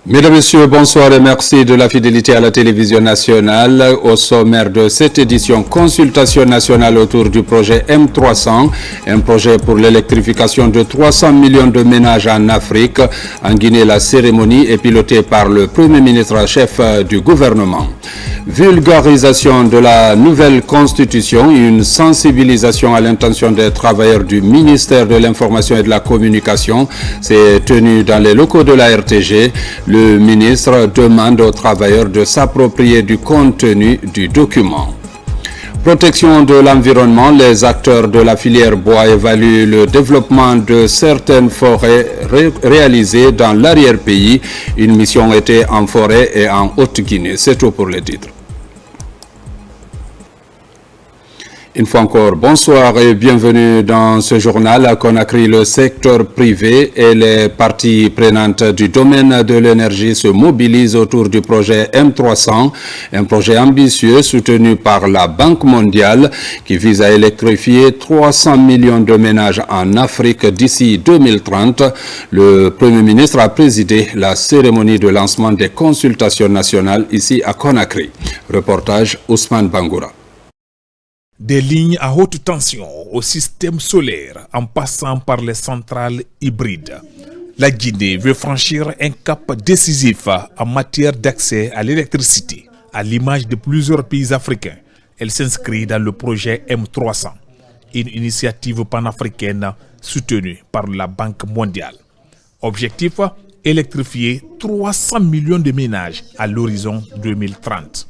Mesdames, Messieurs, bonsoir et merci de la fidélité à la télévision nationale. Au sommaire de cette édition, consultation nationale autour du projet M300, un projet pour l'électrification de 300 millions de ménages en Afrique. En Guinée, la cérémonie est pilotée par le Premier ministre chef du gouvernement. Vulgarisation de la nouvelle constitution, une sensibilisation à l'intention des travailleurs du ministère de l'Information et de la Communication s'est tenue dans les locaux de la RTG. Le ministre demande aux travailleurs de s'approprier du contenu du document. Protection de l'environnement, les acteurs de la filière bois évaluent le développement de certaines forêts réalisées dans l'arrière-pays. Une mission était en forêt et en Haute-Guinée. C'est tout pour les titres. Une fois encore, bonsoir et bienvenue dans ce journal. À Conakry, le secteur privé et les parties prenantes du domaine de l'énergie se mobilisent autour du projet M300, un projet ambitieux soutenu par la Banque mondiale qui vise à électrifier 300 millions de ménages en Afrique d'ici 2030. Le Premier ministre a présidé la cérémonie de lancement des consultations nationales ici à Conakry. Reportage Ousmane Bangoura. Des lignes à haute tension au système solaire en passant par les centrales hybrides. La Guinée veut franchir un cap décisif en matière d'accès à l'électricité. À l'image de plusieurs pays africains, elle s'inscrit dans le projet M300, une initiative panafricaine soutenue par la Banque mondiale. Objectif, électrifier 300 millions de ménages à l'horizon 2030.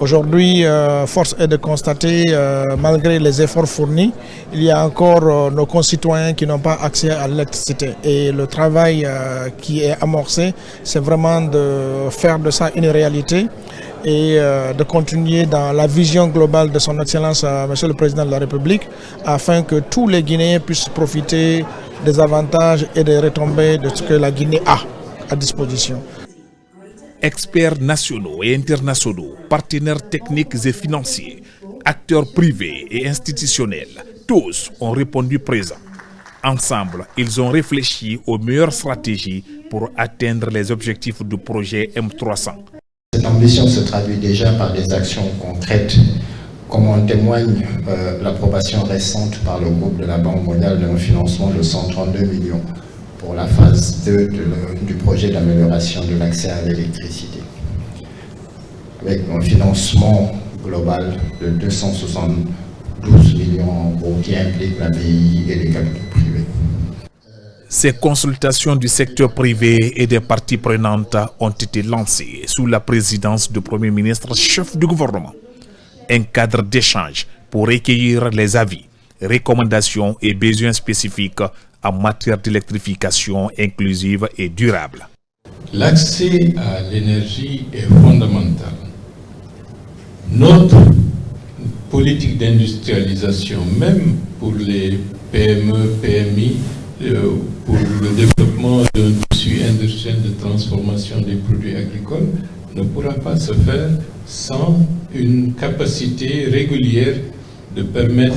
Aujourd'hui, force est de constater, malgré les efforts fournis, il y a encore nos concitoyens qui n'ont pas accès à l'électricité. Et le travail qui est amorcé, c'est vraiment de faire de ça une réalité et de continuer dans la vision globale de son Excellence, Monsieur le Président de la République, afin que tous les Guinéens puissent profiter des avantages et des retombées de ce que la Guinée a à disposition. Experts nationaux et internationaux, partenaires techniques et financiers, acteurs privés et institutionnels, tous ont répondu présents. Ensemble, ils ont réfléchi aux meilleures stratégies pour atteindre les objectifs du projet M300. Cette ambition se traduit déjà par des actions concrètes, comme en témoigne l'approbation récente par le groupe de la Banque mondiale d'un financement de 132 millions. Pour la phase 2 du projet d'amélioration de l'accès à l'électricité, avec un financement global de 272 millions en gros qui implique la BI et les capitaux privés. Ces consultations du secteur privé et des parties prenantes ont été lancées sous la présidence du Premier ministre chef du gouvernement. Un cadre d'échange pour recueillir les avis, recommandations et besoins spécifiques en matière d'électrification inclusive et durable. L'accès à l'énergie est fondamental. Notre politique d'industrialisation, même pour les PME, PMI, pour le développement d'un tissu industriel de transformation des produits agricoles, ne pourra pas se faire sans une capacité régulière de permettre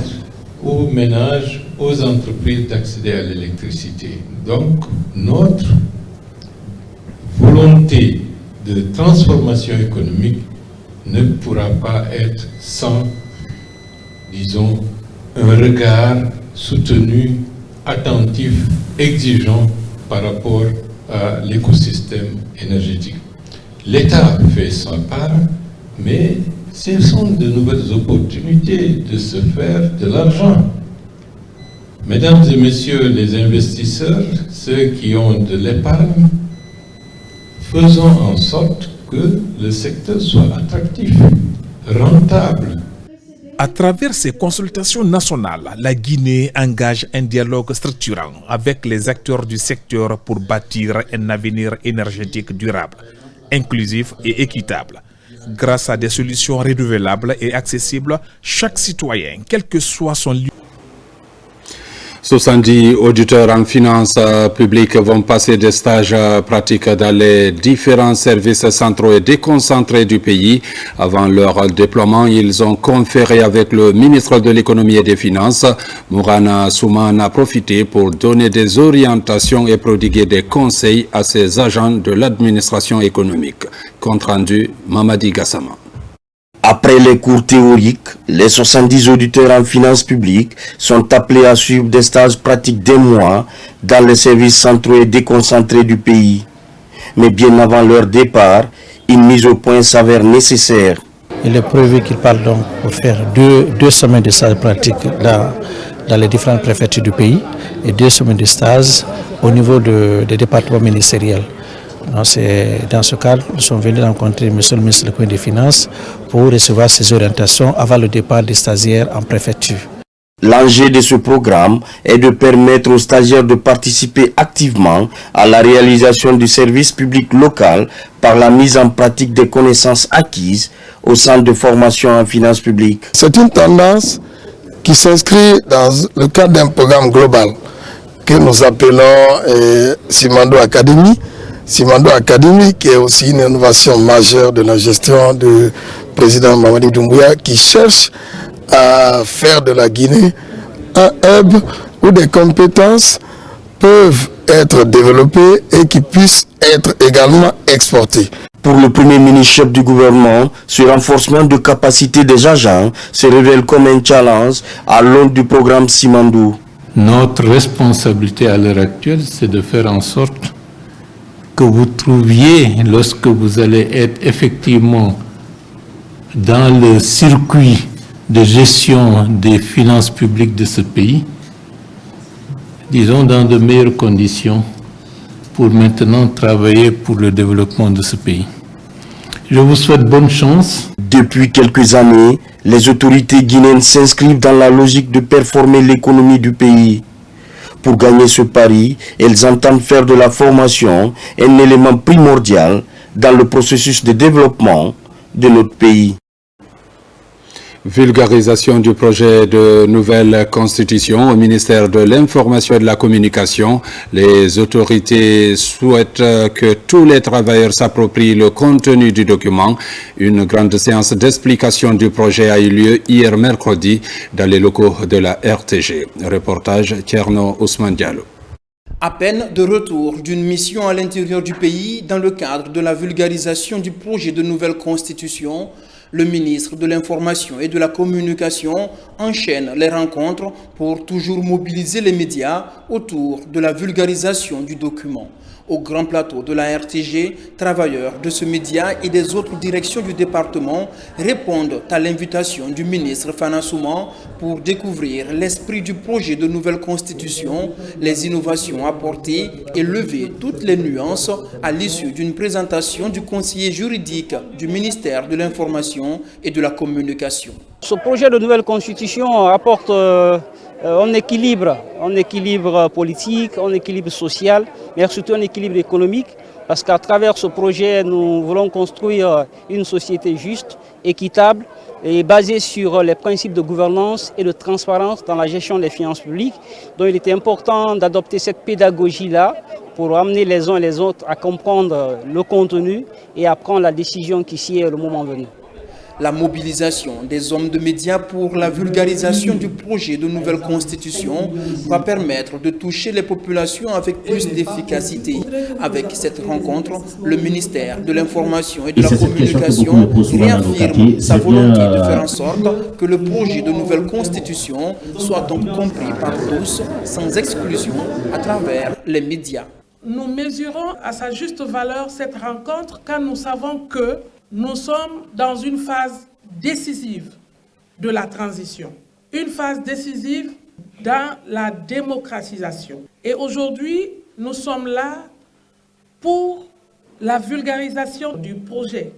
aux ménages, aux entreprises d'accéder à l'électricité. Donc, notre volonté de transformation économique ne pourra pas être sans, disons, un regard soutenu, attentif, exigeant par rapport à l'écosystème énergétique. L'État fait sa part, mais ce sont de nouvelles opportunités de se faire de l'argent. Mesdames et messieurs les investisseurs, ceux qui ont de l'épargne, faisons en sorte que le secteur soit attractif, rentable. À travers ces consultations nationales, la Guinée engage un dialogue structurant avec les acteurs du secteur pour bâtir un avenir énergétique durable, inclusif et équitable. Grâce à des solutions renouvelables et accessibles, chaque citoyen, quel que soit son lieu. 70 auditeurs en finances publiques vont passer des stages pratiques dans les différents services centraux et déconcentrés du pays. Avant leur déploiement, ils ont conféré avec le ministre de l'économie et des finances. Mourana Souman a profité pour donner des orientations et prodiguer des conseils à ses agents de l'administration économique. Compte rendu, Mamadi Gassama. Après les cours théoriques, les 70 auditeurs en finances publiques sont appelés à suivre des stages pratiques d'1 mois dans les services centraux et déconcentrés du pays. Mais bien avant leur départ, une mise au point s'avère nécessaire. Il est prévu qu'ils partent donc pour faire deux semaines de stage pratique dans les différentes préfectures du pays et 2 semaines de stage au niveau des départements ministériels. Dans ce cadre, nous sommes venus rencontrer M. le ministre de l'économie et des finances pour recevoir ces orientations avant le départ des stagiaires en préfecture. L'enjeu de ce programme est de permettre aux stagiaires de participer activement à la réalisation du service public local par la mise en pratique des connaissances acquises au centre de formation en finances publiques. C'est une tendance qui s'inscrit dans le cadre d'un programme global que nous appelons Simando Academy. Simando Academy, qui est aussi une innovation majeure de la gestion du président Mamadi Doumbouya, qui cherche à faire de la Guinée un hub où des compétences peuvent être développées et qui puissent être également exportées. Pour le premier ministre-chef du gouvernement, ce renforcement de capacité des agents se révèle comme un challenge à l'aune du programme Simandou. Notre responsabilité à l'heure actuelle, c'est de faire en sorte que vous trouviez, lorsque vous allez être effectivement dans le circuit de gestion des finances publiques de ce pays, disons dans de meilleures conditions pour maintenant travailler pour le développement de ce pays. Je vous souhaite bonne chance. Depuis quelques années, les autorités guinéennes s'inscrivent dans la logique de performer l'économie du pays. Pour gagner ce pari, elles entendent faire de la formation un élément primordial dans le processus de développement de notre pays. Vulgarisation du projet de nouvelle constitution au ministère de l'Information et de la Communication. Les autorités souhaitent que tous les travailleurs s'approprient le contenu du document. Une grande séance d'explication du projet a eu lieu hier mercredi dans les locaux de la RTG. Reportage Tierno Ousmane Diallo. À peine de retour d'une mission à l'intérieur du pays dans le cadre de la vulgarisation du projet de nouvelle constitution, le ministre de l'Information et de la Communication enchaîne les rencontres pour toujours mobiliser les médias autour de la vulgarisation du document. Au grand plateau de la RTG, travailleurs de ce média et des autres directions du département répondent à l'invitation du ministre Fana Souman pour découvrir l'esprit du projet de nouvelle constitution, les innovations apportées et lever toutes les nuances à l'issue d'une présentation du conseiller juridique du ministère de l'Information et de la Communication. Ce projet de nouvelle constitution apporte un équilibre politique, un équilibre social, mais surtout un équilibre économique, parce qu'à travers ce projet, nous voulons construire une société juste, équitable et basée sur les principes de gouvernance et de transparence dans la gestion des finances publiques. Donc il était important d'adopter cette pédagogie-là pour amener les uns et les autres à comprendre le contenu et à prendre la décision qui s'y est le moment venu. La mobilisation des hommes de médias pour la vulgarisation du projet de nouvelle constitution va permettre de toucher les populations avec plus d'efficacité. Avec cette rencontre, le ministère de l'Information et de la Communication réaffirme sa volonté de faire en sorte que le projet de nouvelle constitution soit donc compris par tous, sans exclusion, à travers les médias. Nous mesurons à sa juste valeur cette rencontre car nous savons que nous sommes dans une phase décisive de la transition, une phase décisive dans la démocratisation. Et aujourd'hui, nous sommes là pour la vulgarisation du projet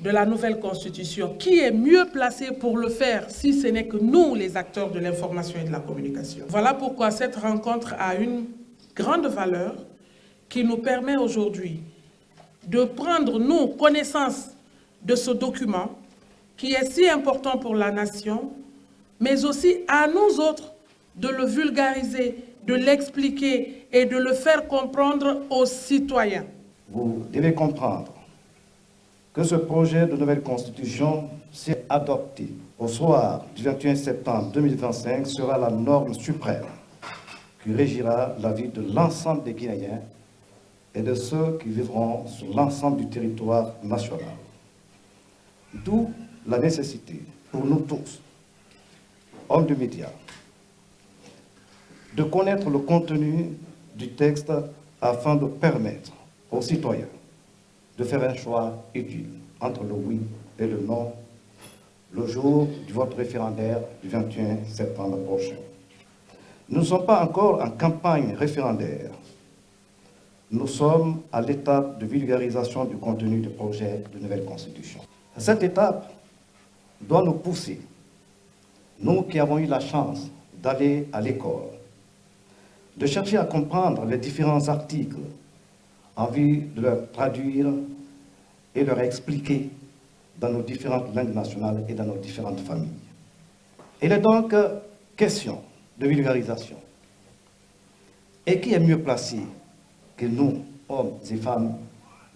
de la nouvelle constitution. Qui est mieux placé pour le faire si ce n'est que nous, les acteurs de l'information et de la communication? Voilà pourquoi cette rencontre a une grande valeur qui nous permet aujourd'hui de prendre, nous, connaissance de ce document qui est si important pour la nation, mais aussi à nous autres de le vulgariser de l'expliquer et de le faire comprendre aux citoyens. Vous devez comprendre que ce projet de nouvelle constitution, si adopté au soir du 21 septembre 2025, sera la norme suprême qui régira la vie de l'ensemble des Guinéens et de ceux qui vivront sur l'ensemble du territoire national. D'où la nécessité pour nous tous, hommes de médias, de connaître le contenu du texte afin de permettre aux citoyens de faire un choix utile entre le oui et le non le jour du vote référendaire du 21 septembre prochain. Nous ne sommes pas encore en campagne référendaire. Nous sommes à l'étape de vulgarisation du contenu du projet de nouvelle constitution. Cette étape doit nous pousser, nous qui avons eu la chance d'aller à l'école, de chercher à comprendre les différents articles en vue de leur traduire et leur expliquer dans nos différentes langues nationales et dans nos différentes familles. Il est donc question de vulgarisation. Et qui est mieux placé que nous, hommes et femmes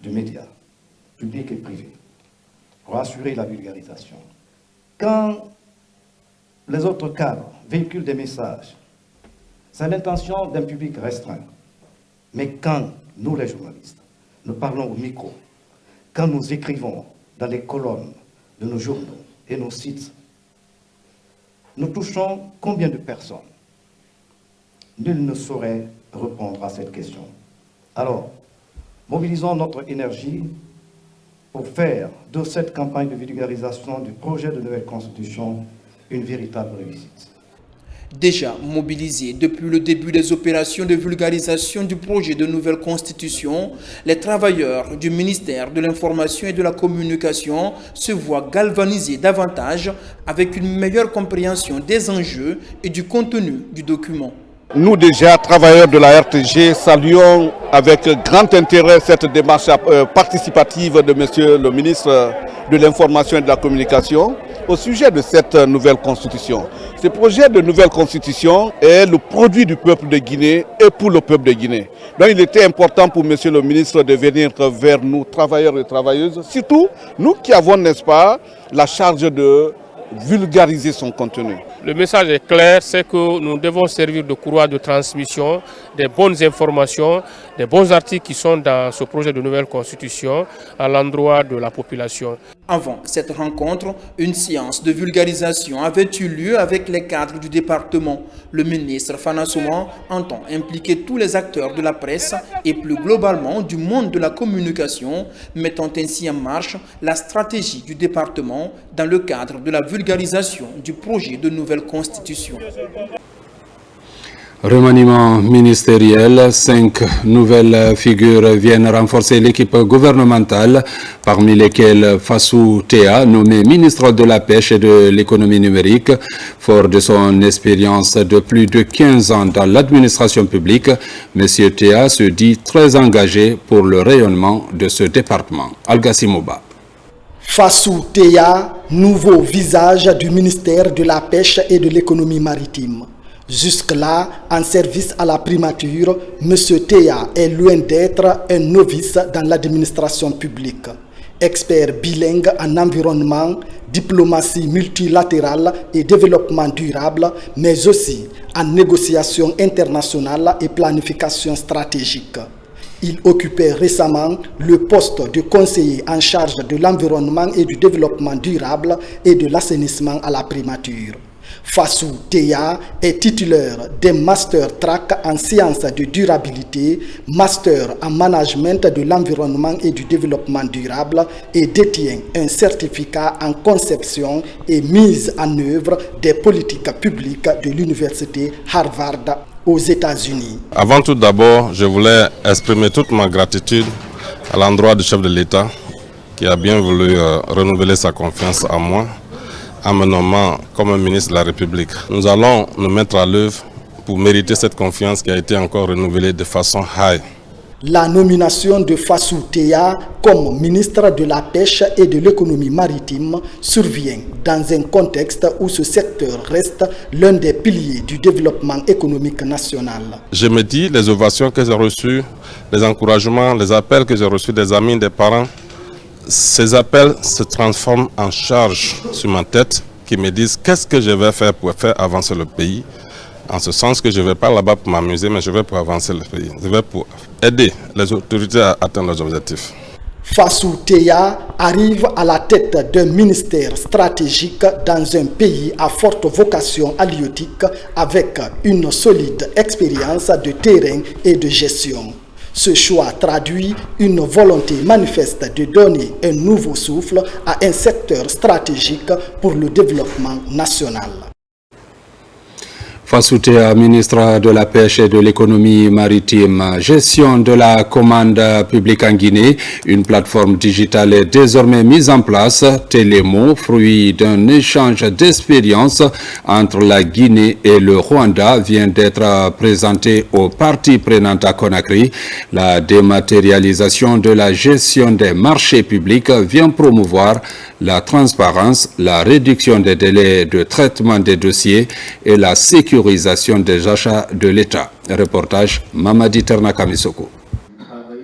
de médias, publics et privés, pour assurer la vulgarisation? Quand les autres cadres véhiculent des messages, c'est l'intention d'un public restreint. Mais quand nous, les journalistes, nous parlons au micro, quand nous écrivons dans les colonnes de nos journaux et nos sites, nous touchons combien de personnes? Nul ne saurait répondre à cette question. Alors, mobilisons notre énergie pour faire de cette campagne de vulgarisation du projet de nouvelle constitution une véritable réussite. Déjà mobilisés depuis le début des opérations de vulgarisation du projet de nouvelle constitution, les travailleurs du ministère de l'Information et de la Communication se voient galvanisés davantage avec une meilleure compréhension des enjeux et du contenu du document. Nous déjà, travailleurs de la RTG, saluons avec grand intérêt cette démarche participative de Monsieur le ministre de l'Information et de la Communication au sujet de cette nouvelle constitution. Ce projet de nouvelle constitution est le produit du peuple de Guinée et pour le peuple de Guinée. Donc il était important pour Monsieur le ministre de venir vers nous, travailleurs et travailleuses, surtout nous qui avons, n'est-ce pas, la charge de vulgariser son contenu. Le message est clair, c'est que nous devons servir de courroie de transmission des bonnes informations, des bons articles qui sont dans ce projet de nouvelle constitution à l'endroit de la population. Avant cette rencontre, une séance de vulgarisation avait eu lieu avec les cadres du département. Le ministre Fana Souman entend impliquer tous les acteurs de la presse et plus globalement du monde de la communication, mettant ainsi en marche la stratégie du département dans le cadre de la vulgarisation du projet de nouvelle constitution. Remaniement ministériel, 5 nouvelles figures viennent renforcer l'équipe gouvernementale, parmi lesquelles Fassou Théa, nommé ministre de la Pêche et de l'économie numérique. Fort de son expérience de plus de 15 ans dans l'administration publique, M. Théa se dit très engagé pour le rayonnement de ce département. Algassimouba. Fassou Théa, nouveau visage du ministère de la Pêche et de l'économie maritime. Jusque-là, en service à la primature, M. Théa est loin d'être un novice dans l'administration publique. Expert bilingue en environnement, diplomatie multilatérale et développement durable, mais aussi en négociation internationale et planification stratégique. Il occupait récemment le poste de conseiller en charge de l'environnement et du développement durable et de l'assainissement à la primature. Fassou Théa est titulaire d'un master track en sciences de durabilité, master en management de l'environnement et du développement durable et détient un certificat en conception et mise en œuvre des politiques publiques de l'université Harvard aux États-Unis. Avant tout d'abord, je voulais exprimer toute ma gratitude à l'endroit du chef de l'État qui a bien voulu renouveler sa confiance en moi en me nommant comme ministre de la République. Nous allons nous mettre à l'œuvre pour mériter cette confiance qui a été encore renouvelée de façon high. La nomination de Fassou Teya comme ministre de la Pêche et de l'économie maritime survient dans un contexte où ce secteur reste l'un des piliers du développement économique national. Je me dis, les ovations que j'ai reçues, les encouragements, les appels que j'ai reçus des amis, des parents, ces appels se transforment en charge sur ma tête qui me disent qu'est-ce que je vais faire pour faire avancer le pays. En ce sens que je ne vais pas là-bas pour m'amuser, mais je vais pour avancer le pays. Je vais pour aider les autorités à atteindre leurs objectifs. Fassou Teya arrive à la tête d'un ministère stratégique dans un pays à forte vocation halieutique avec une solide expérience de terrain et de gestion. Ce choix traduit une volonté manifeste de donner un nouveau souffle à un secteur stratégique pour le développement national. Fassou Teya, ministre de la Pêche et de l'économie maritime. Gestion de la commande publique en Guinée. Une plateforme digitale est désormais mise en place. Télémo, fruit d'un échange d'expériences entre la Guinée et le Rwanda, vient d'être présenté aux parties prenantes à Conakry. La dématérialisation de la gestion des marchés publics vient promouvoir la transparence, la réduction des délais de traitement des dossiers et la sécurisation des achats de l'État. Reportage Mamadi Ternakamisoko.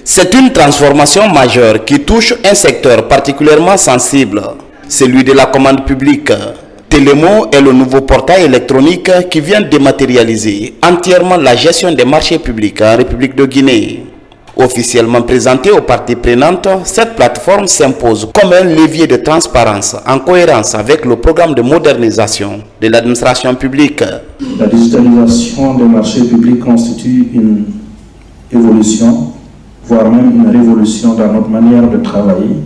C'est une transformation majeure qui touche un secteur particulièrement sensible, celui de la commande publique. Télémo est le nouveau portail électronique qui vient dématérialiser entièrement la gestion des marchés publics en République de Guinée. Officiellement présentée aux parties prenantes, cette plateforme s'impose comme un levier de transparence en cohérence avec le programme de modernisation de l'administration publique. La digitalisation des marchés publics constitue une évolution, voire même une révolution dans notre manière de travailler,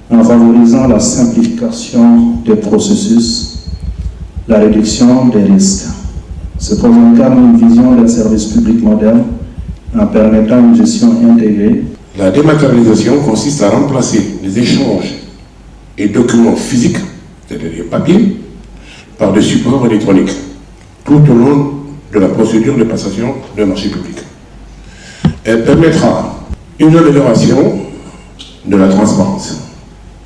en favorisant la simplification des processus, la réduction des risques. Ce programme incarne une vision d'un service public moderne en permettant une gestion intégrée. La dématérialisation consiste à remplacer les échanges et documents physiques, c'est-à-dire papier, par des supports électroniques, tout au long de la procédure de passation d'un marché public. Elle permettra une amélioration de la transparence,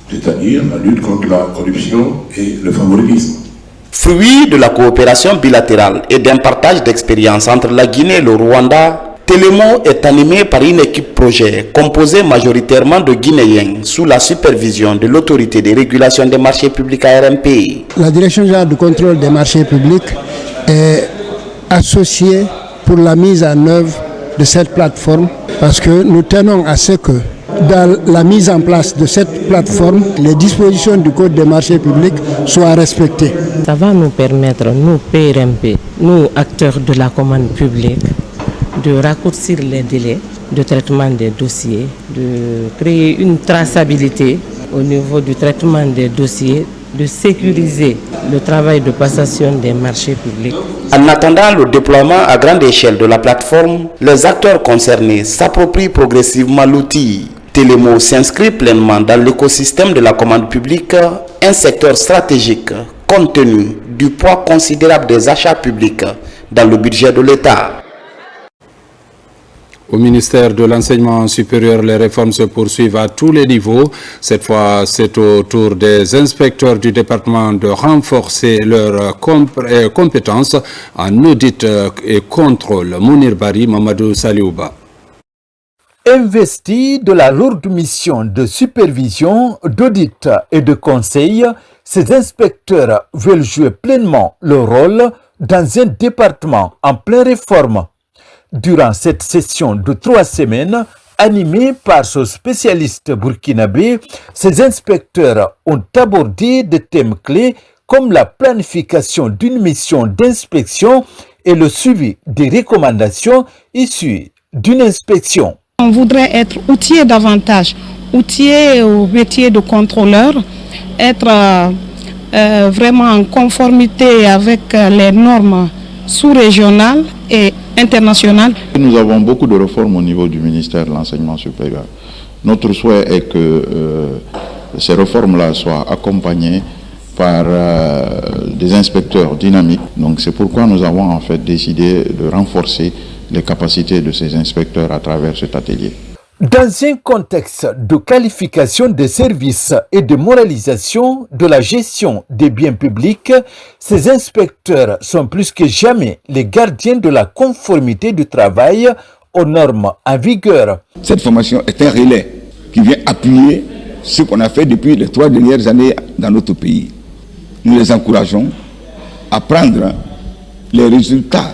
c'est-à-dire la lutte contre la corruption et le favoritisme. Fruit de la coopération bilatérale et d'un partage d'expériences entre la Guinée et le Rwanda, Télémo est animé par une équipe projet composée majoritairement de Guinéens sous la supervision de l'autorité de régulation des marchés publics ARMP. La direction générale du contrôle des marchés publics est associée pour la mise en œuvre de cette plateforme parce que nous tenons à ce que dans la mise en place de cette plateforme, les dispositions du Code des marchés publics soient respectées. Ça va nous permettre, nous PRMP, nous acteurs de la commande publique, de raccourcir les délais de traitement des dossiers, de créer une traçabilité au niveau du traitement des dossiers, de sécuriser le travail de passation des marchés publics. En attendant le déploiement à grande échelle de la plateforme, les acteurs concernés s'approprient progressivement l'outil. Télémo s'inscrit pleinement dans l'écosystème de la commande publique, un secteur stratégique compte tenu du poids considérable des achats publics dans le budget de l'État. Au ministère de l'Enseignement supérieur, les réformes se poursuivent à tous les niveaux. Cette fois, c'est au tour des inspecteurs du département de renforcer leurs compétences en audit et contrôle. Mounir Bari, Mamadou Saliouba. Investis de la lourde mission de supervision, d'audit et de conseil, ces inspecteurs veulent jouer pleinement leur rôle dans un département en pleine réforme. Durant cette session de 3 semaines, animée par ce spécialiste burkinabé, ces inspecteurs ont abordé des thèmes clés comme la planification d'une mission d'inspection et le suivi des recommandations issues d'une inspection. On voudrait être outillé davantage, outillé au métier de contrôleur, être vraiment en conformité avec les normes sous-régionales et internationales. Nous avons beaucoup de réformes au niveau du ministère de l'Enseignement supérieur. Notre souhait est que ces réformes-là soient accompagnées par des inspecteurs dynamiques. Donc c'est pourquoi nous avons en fait décidé de renforcer les capacités de ces inspecteurs à travers cet atelier. Dans un contexte de qualification des services et de moralisation de la gestion des biens publics, ces inspecteurs sont plus que jamais les gardiens de la conformité du travail aux normes en vigueur. Cette formation est un relais qui vient appuyer ce qu'on a fait depuis les 3 dernières années dans notre pays. Nous les encourageons à prendre les résultats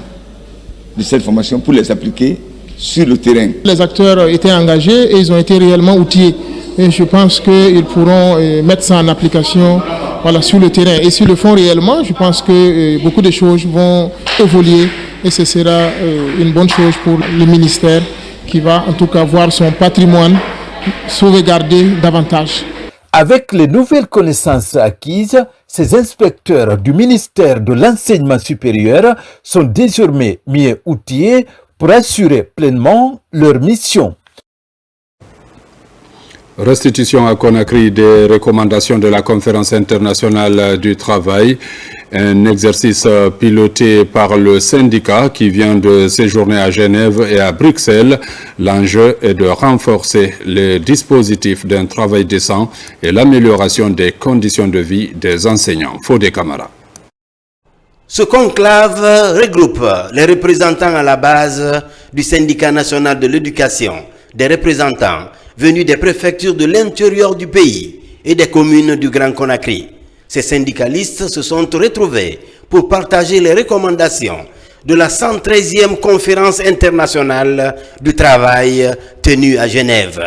de cette formation pour les appliquer sur le terrain. Les acteurs étaient engagés et ils ont été réellement outillés. Et je pense qu'ils pourront mettre ça en application sur le terrain. Et s'ils le font réellement, je pense que beaucoup de choses vont évoluer et ce sera une bonne chose pour le ministère qui va en tout cas voir son patrimoine sauvegardé davantage. Avec les nouvelles connaissances acquises, ces inspecteurs du ministère de l'Enseignement supérieur sont désormais mieux outillés pour assurer pleinement leur mission. Restitution à Conakry des recommandations de la Conférence internationale du travail, un exercice piloté par le syndicat qui vient de séjourner à Genève et à Bruxelles. L'enjeu est de renforcer les dispositifs d'un travail décent et l'amélioration des conditions de vie des enseignants. Fodé Camara. Ce conclave regroupe les représentants à la base du syndicat national de l'éducation, des représentants venus des préfectures de l'intérieur du pays et des communes du Grand Conakry. Ces syndicalistes se sont retrouvés pour partager les recommandations de la 113e conférence internationale du travail tenue à Genève,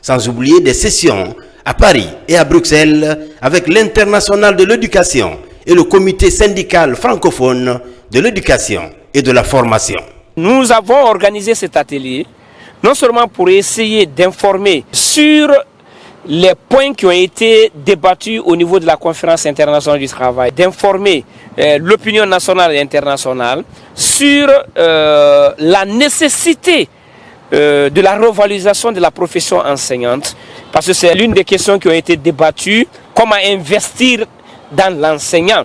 sans oublier des sessions à Paris et à Bruxelles avec l'International de l'éducation et le comité syndical francophone de l'éducation et de la formation. Nous avons organisé cet atelier non seulement pour essayer d'informer sur les points qui ont été débattus au niveau de la conférence internationale du travail, d'informer l'opinion nationale et internationale sur la nécessité de la revalorisation de la profession enseignante, parce que c'est l'une des questions qui ont été débattues, comment investir dans l'enseignant.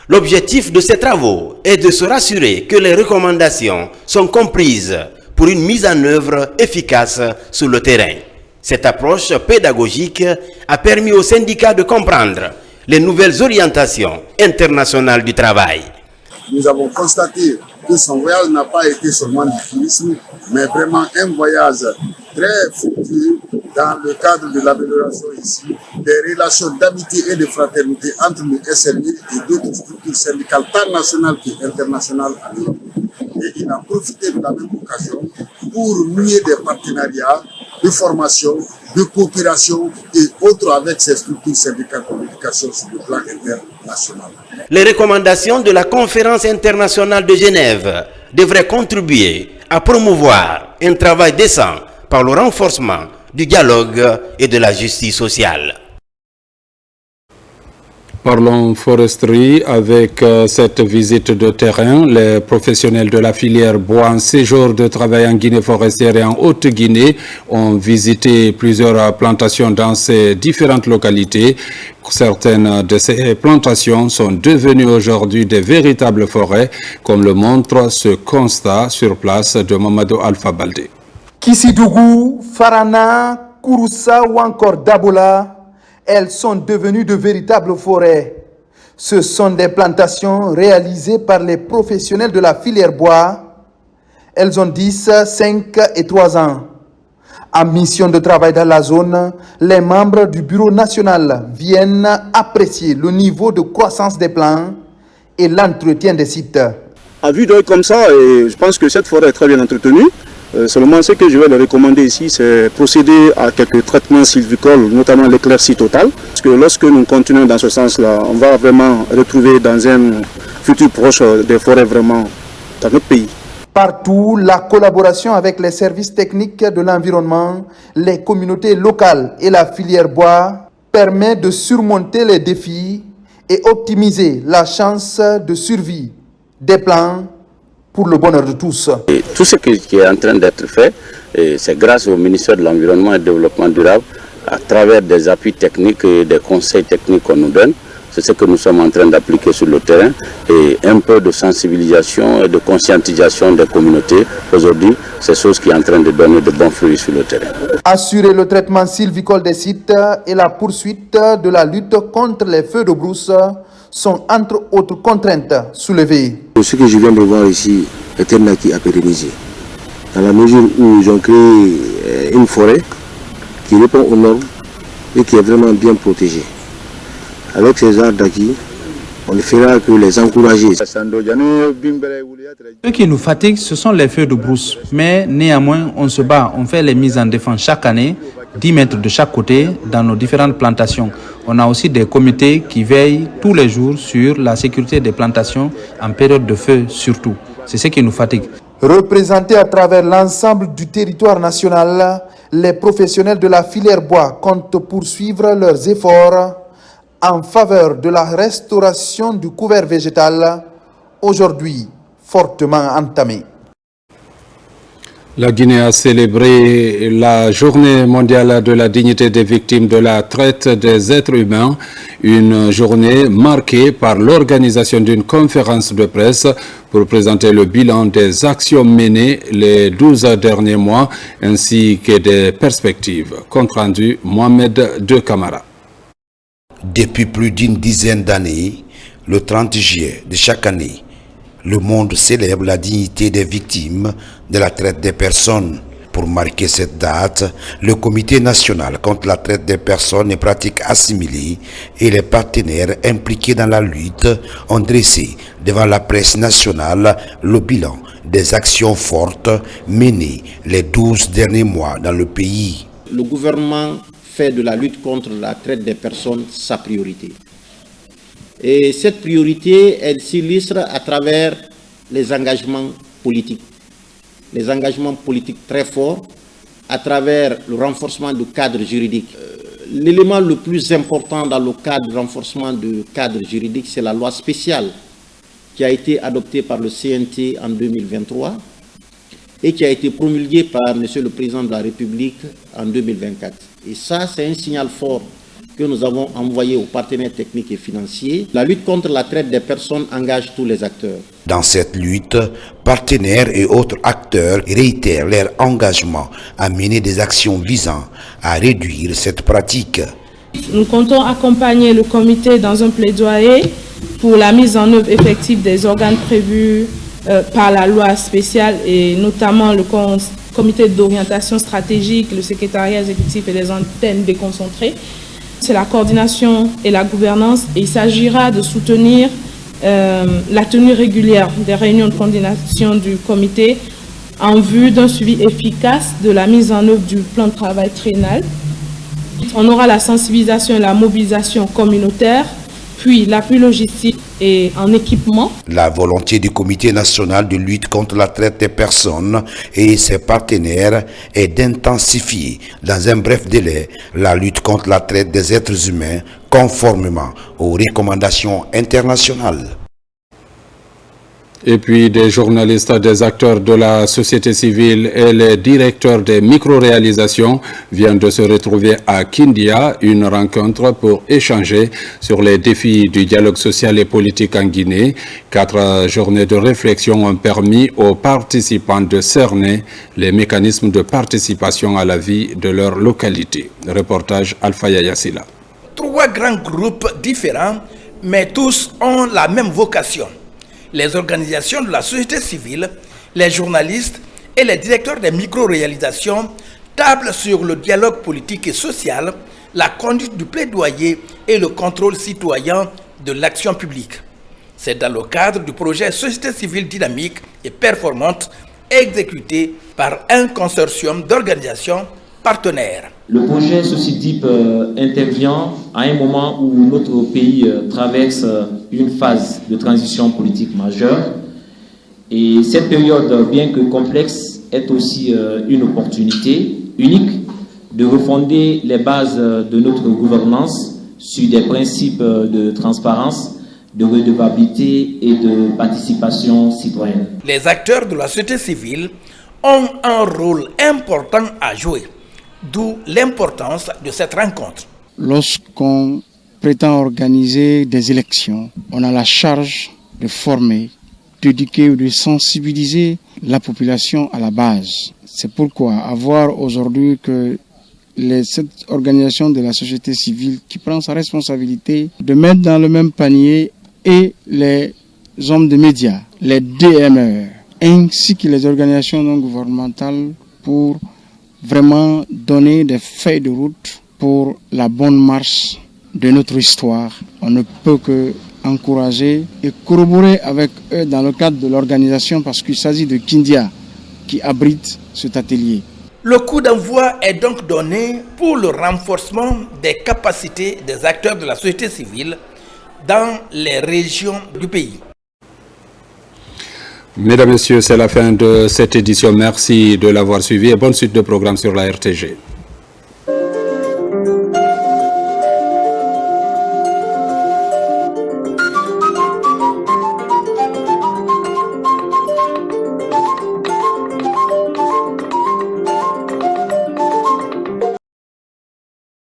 L'objectif de ces travaux est de se rassurer que les recommandations sont comprises pour une mise en œuvre efficace sur le terrain. Cette approche pédagogique a permis aux syndicats de comprendre les nouvelles orientations internationales du travail. Nous avons constaté que son voyage n'a pas été seulement du tourisme, mais vraiment un voyage très fructueux dans le cadre de l'amélioration ici des relations d'amitié et de fraternité entre le SNI et d'autres structures syndicales, tant nationales qu'internationales. Et il a profité de la même occasion pour nouer des partenariats de formation, de coopération et autres avec ces structures syndicales de communication sur le plan international. Les recommandations de la conférence internationale de Genève devraient contribuer à promouvoir un travail décent par le renforcement du dialogue et de la justice sociale. Parlons foresterie avec cette visite de terrain. Les professionnels de la filière bois en séjour de travail en Guinée forestière et en Haute-Guinée ont visité plusieurs plantations dans ces différentes localités. Certaines de ces plantations sont devenues aujourd'hui des véritables forêts, comme le montre ce constat sur place de Mamadou Alpha Baldé. Kissidougou, Farana, Kouroussa ou encore Dabola, elles sont devenues de véritables forêts. Ce sont des plantations réalisées par les professionnels de la filière bois. Elles ont 10, 5 et 3 ans. En mission de travail dans la zone, les membres du bureau national viennent apprécier le niveau de croissance des plants et l'entretien des sites. À vue d'œil comme ça, je pense que cette forêt est très bien entretenue. Seulement, ce que je vais leur recommander ici, c'est procéder à quelques traitements sylvicoles, notamment l'éclaircie totale. Parce que lorsque nous continuons dans ce sens-là, on va vraiment retrouver dans un futur proche des forêts vraiment dans notre pays. Partout, la collaboration avec les services techniques de l'environnement, les communautés locales et la filière bois permet de surmonter les défis et optimiser la chance de survie des plants pour le bonheur de tous. Et tout ce qui est en train d'être fait, c'est grâce au ministère de l'Environnement et du Développement durable, à travers des appuis techniques et des conseils techniques qu'on nous donne, C'est ce que nous sommes en train d'appliquer sur le terrain et un peu de sensibilisation et de conscientisation des communautés. Aujourd'hui, c'est chose qui est en train de donner de bons fruits sur le terrain. Assurer le traitement sylvicole des sites et la poursuite de la lutte contre les feux de brousse sont entre autres contraintes soulevées. Ce que je viens de voir ici est un acquis à pérenniser. Dans la mesure où ils ont créé une forêt qui répond aux normes et qui est vraiment bien protégée. Avec ces arbres d'acquis, on ne fera que les encourager. Ce qui nous fatigue, ce sont les feux de brousse. Mais néanmoins, on se bat, on fait les mises en défense chaque année, 10 mètres de chaque côté, dans nos différentes plantations. On a aussi des comités qui veillent tous les jours sur la sécurité des plantations en période de feu surtout. C'est ce qui nous fatigue. Représentés à travers l'ensemble du territoire national, les professionnels de la filière bois comptent poursuivre leurs efforts en faveur de la restauration du couvert végétal, aujourd'hui fortement entamé. La Guinée a célébré la Journée mondiale de la dignité des victimes de la traite des êtres humains, une journée marquée par l'organisation d'une conférence de presse pour présenter le bilan des actions menées les 12 derniers mois ainsi que des perspectives. Compte rendu Mohamed De Camara. Depuis plus d'une dizaine d'années, le 30 juillet de chaque année, le monde célèbre la dignité des victimes de la traite des personnes. Pour marquer cette date, le Comité national contre la traite des personnes et pratiques assimilées et les partenaires impliqués dans la lutte ont dressé devant la presse nationale le bilan des actions fortes menées les 12 derniers mois dans le pays. Le gouvernement fait de la lutte contre la traite des personnes sa priorité. Et cette priorité, elle s'illustre à travers les engagements politiques. Les engagements politiques très forts à travers le renforcement du cadre juridique. L'élément le plus important dans le cadre de renforcement du cadre juridique, c'est la loi spéciale qui a été adoptée par le CNT en 2023 et qui a été promulguée par M. le Président de la République en 2024. Et ça, c'est un signal fort que nous avons envoyé aux partenaires techniques et financiers. La lutte contre la traite des personnes engage tous les acteurs. Dans cette lutte, partenaires et autres acteurs réitèrent leur engagement à mener des actions visant à réduire cette pratique. Nous comptons accompagner le comité dans un plaidoyer pour la mise en œuvre effective des organes prévus par la loi spéciale et notamment le comité d'orientation stratégique, le secrétariat exécutif et les antennes déconcentrées. C'est la coordination et la gouvernance et il s'agira de soutenir la tenue régulière des réunions de coordination du comité en vue d'un suivi efficace de la mise en œuvre du plan de travail triennal. On aura la sensibilisation et la mobilisation communautaire, puis l'appui logistique et en équipement. La volonté du Comité national de lutte contre la traite des personnes et ses partenaires est d'intensifier dans un bref délai la lutte contre la traite des êtres humains conformément aux recommandations internationales. Et puis des journalistes, des acteurs de la société civile et les directeurs des micro-réalisations viennent de se retrouver à Kindia, une rencontre pour échanger sur les défis du dialogue social et politique en Guinée. 4 journées de réflexion ont permis aux participants de cerner les mécanismes de participation à la vie de leur localité. Reportage Alpha Yassila. 3 grands groupes différents, mais tous ont la même vocation. Les organisations de la société civile, les journalistes et les directeurs des micro-réalisations tablent sur le dialogue politique et social, la conduite du plaidoyer et le contrôle citoyen de l'action publique. C'est dans le cadre du projet Société civile dynamique et performante exécuté par un consortium d'organisations partenaires. Le projet SOCIDIP intervient à un moment où notre pays traverse une phase de transition politique majeure. Et cette période, bien que complexe, est aussi une opportunité unique de refonder les bases de notre gouvernance sur des principes de transparence, de redevabilité et de participation citoyenne. Les acteurs de la société civile ont un rôle important à jouer. D'où l'importance de cette rencontre. Lorsqu'on prétend organiser des élections, on a la charge de former, d'éduquer ou de sensibiliser la population à la base. C'est pourquoi avoir aujourd'hui que cette organisation de la société civile qui prend sa responsabilité de mettre dans le même panier et les hommes de médias, les DME, ainsi que les organisations non gouvernementales pour vraiment donner des feuilles de route pour la bonne marche de notre histoire. On ne peut que encourager et corroborer avec eux dans le cadre de l'organisation parce qu'il s'agit de Kindia qui abrite cet atelier. Le coup d'envoi est donc donné pour le renforcement des capacités des acteurs de la société civile dans les régions du pays. Mesdames, Messieurs, c'est la fin de cette édition. Merci de l'avoir suivi et bonne suite de programme sur la RTG.